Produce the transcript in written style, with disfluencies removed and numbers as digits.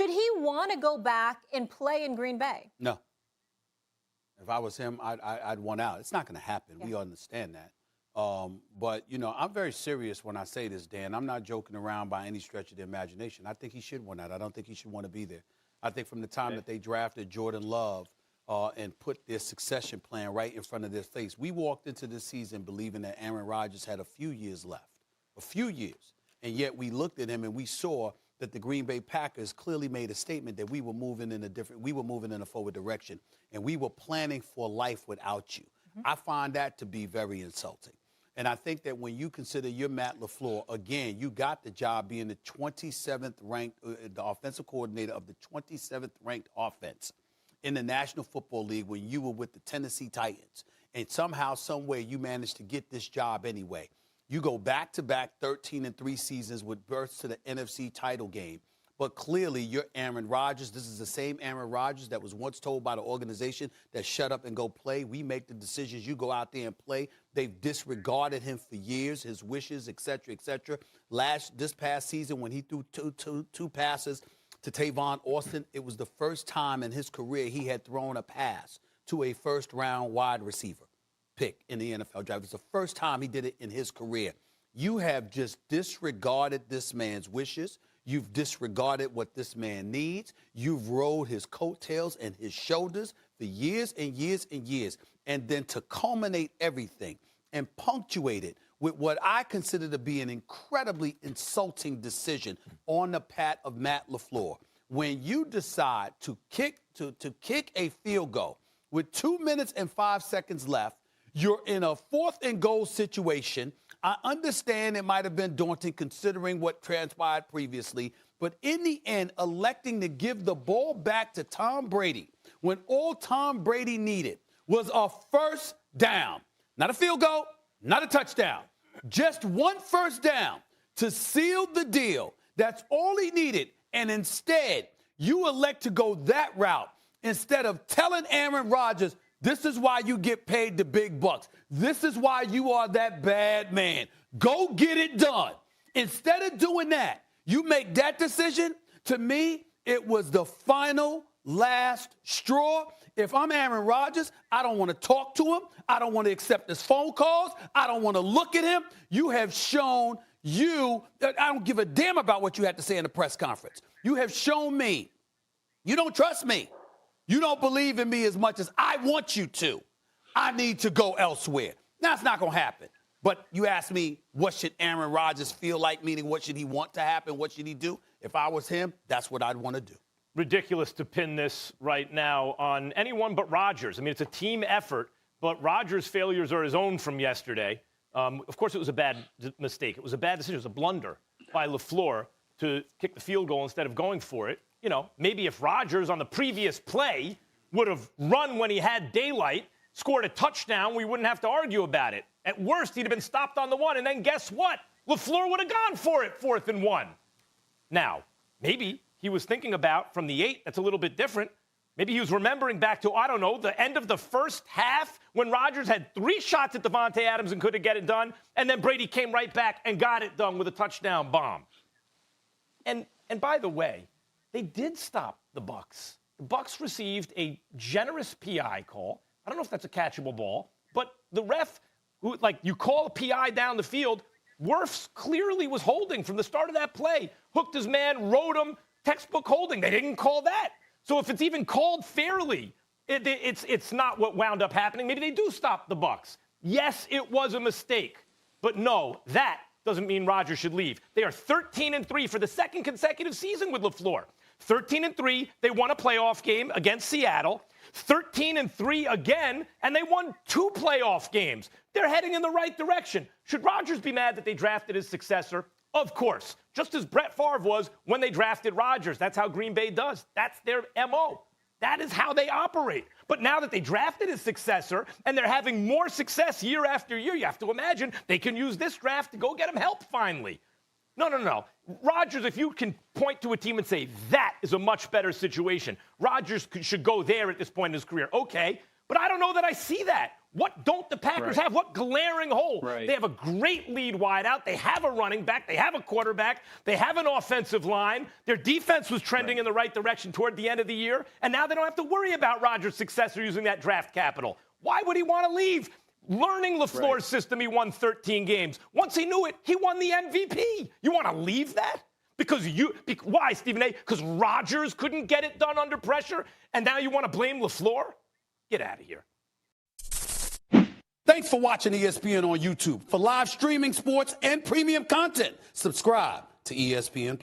Should he want to go back and play in Green Bay? No. If I was him, I'd want out. It's not going to happen. Yeah. We understand that. But, you know, I'm very serious when I say this, Dan. I'm not joking around by any stretch of the imagination. I think he should want out. I don't think he should want to be there. I think from the time that they drafted Jordan Love and put their succession plan right in front of their face, we walked into this season believing that Aaron Rodgers had a few years left, a few years. And yet we looked at him and we saw that the Green Bay Packers clearly made a statement that we were moving in a forward direction, and we were planning for life without you. Mm-hmm. I find that to be very insulting. And I think that when you consider you're Matt LaFleur, again, you got the job being the 27th ranked, the offensive coordinator of the 27th ranked offense in the National Football League when you were with the Tennessee Titans. And somehow, some way, you managed to get this job anyway. You go back-to-back 13-3 seasons with berths to the NFC title game. But clearly, you're Aaron Rodgers. This is the same Aaron Rodgers that was once told by the organization that shut up and go play. We make the decisions. You go out there and play. They've disregarded him for years, his wishes, et cetera, et cetera. This past season, when he threw two passes to Tavon Austin, it was the first time in his career he had thrown a pass to a first-round wide receiver pick in the NFL draft. It's the first time he did it in his career. You have just disregarded this man's wishes. You've disregarded what this man needs. You've rode his coattails and his shoulders for years and years and years. And then to culminate everything and punctuate it with what I consider to be an incredibly insulting decision on the part of Matt LaFleur, when you decide to kick a field goal with 2 minutes and 5 seconds left, you're in a 4th and goal situation. I understand it might have been daunting considering what transpired previously, but in the end, electing to give the ball back to Tom Brady when all Tom Brady needed was a first down. Not a field goal, not a touchdown. Just one first down to seal the deal. That's all he needed. And instead, you elect to go that route instead of telling Aaron Rodgers, this is why you get paid the big bucks. This is why you are that bad man. Go get it done. Instead of doing that, you make that decision. To me, it was the final last straw. If I'm Aaron Rodgers, I don't want to talk to him. I don't want to accept his phone calls. I don't want to look at him. You have shown I don't give a damn about what you had to say in the press conference. You have shown me you don't trust me. You don't believe in me as much as I want you to. I need to go elsewhere. Now, it's not going to happen. But you ask me, what should Aaron Rodgers feel like, meaning what should he want to happen? What should he do? If I was him, that's what I'd want to do. Ridiculous to pin this right now on anyone but Rodgers. I mean, it's a team effort, but Rodgers' failures are his own from yesterday. Of course, it was a bad mistake. It was a bad decision. It was a blunder by LaFleur to kick the field goal instead of going for it. You know, maybe if Rodgers on the previous play would have run when he had daylight, scored a touchdown, we wouldn't have to argue about it. At worst, he'd have been stopped on the 1, and then guess what? LaFleur would have gone for it, 4th and 1. Now, maybe he was thinking about from the 8, that's a little bit different. Maybe he was remembering back to, I don't know, the end of the first half when Rodgers had 3 shots at Davante Adams and couldn't get it done, and then Brady came right back and got it done with a touchdown bomb. And by the way, they did stop the Bucs. The Bucs received a generous PI call. I don't know if that's a catchable ball, but the ref, you call a PI down the field, Wirfs clearly was holding from the start of that play. Hooked his man, rode him, textbook holding. They didn't call that. So if it's even called fairly, it's not what wound up happening. Maybe they do stop the Bucs. Yes, it was a mistake. But no, that doesn't mean Rodgers should leave. They are 13-3 for the 2nd consecutive season with LaFleur. 13-3, they won a playoff game against Seattle. 13-3 again, and they won 2 playoff games. They're heading in the right direction. Should Rodgers be mad that they drafted his successor? Of course. Just as Brett Favre was when they drafted Rodgers. That's how Green Bay does. That's their MO. That is how they operate. But now that they drafted his successor and they're having more success year after year, you have to imagine they can use this draft to go get him help finally. No. Rodgers, if you can point to a team and say, that is a much better situation, Rodgers should go there at this point in his career. Okay, but I don't know that I see that. What don't the Packers have? What glaring hole? Right. They have a great lead wide out. They have a running back. They have a quarterback. They have an offensive line. Their defense was trending in the right direction toward the end of the year. And now they don't have to worry about Rodgers' successor using that draft capital. Why would he want to leave? Learning LaFleur's system, he won 13 games. Once he knew it, he won the MVP. You want to leave that? Why, Stephen A? Because Rodgers couldn't get it done under pressure, and now you want to blame LaFleur? Get out of here. Thanks for watching ESPN on YouTube. For live streaming, sports, and premium content, subscribe to ESPN+.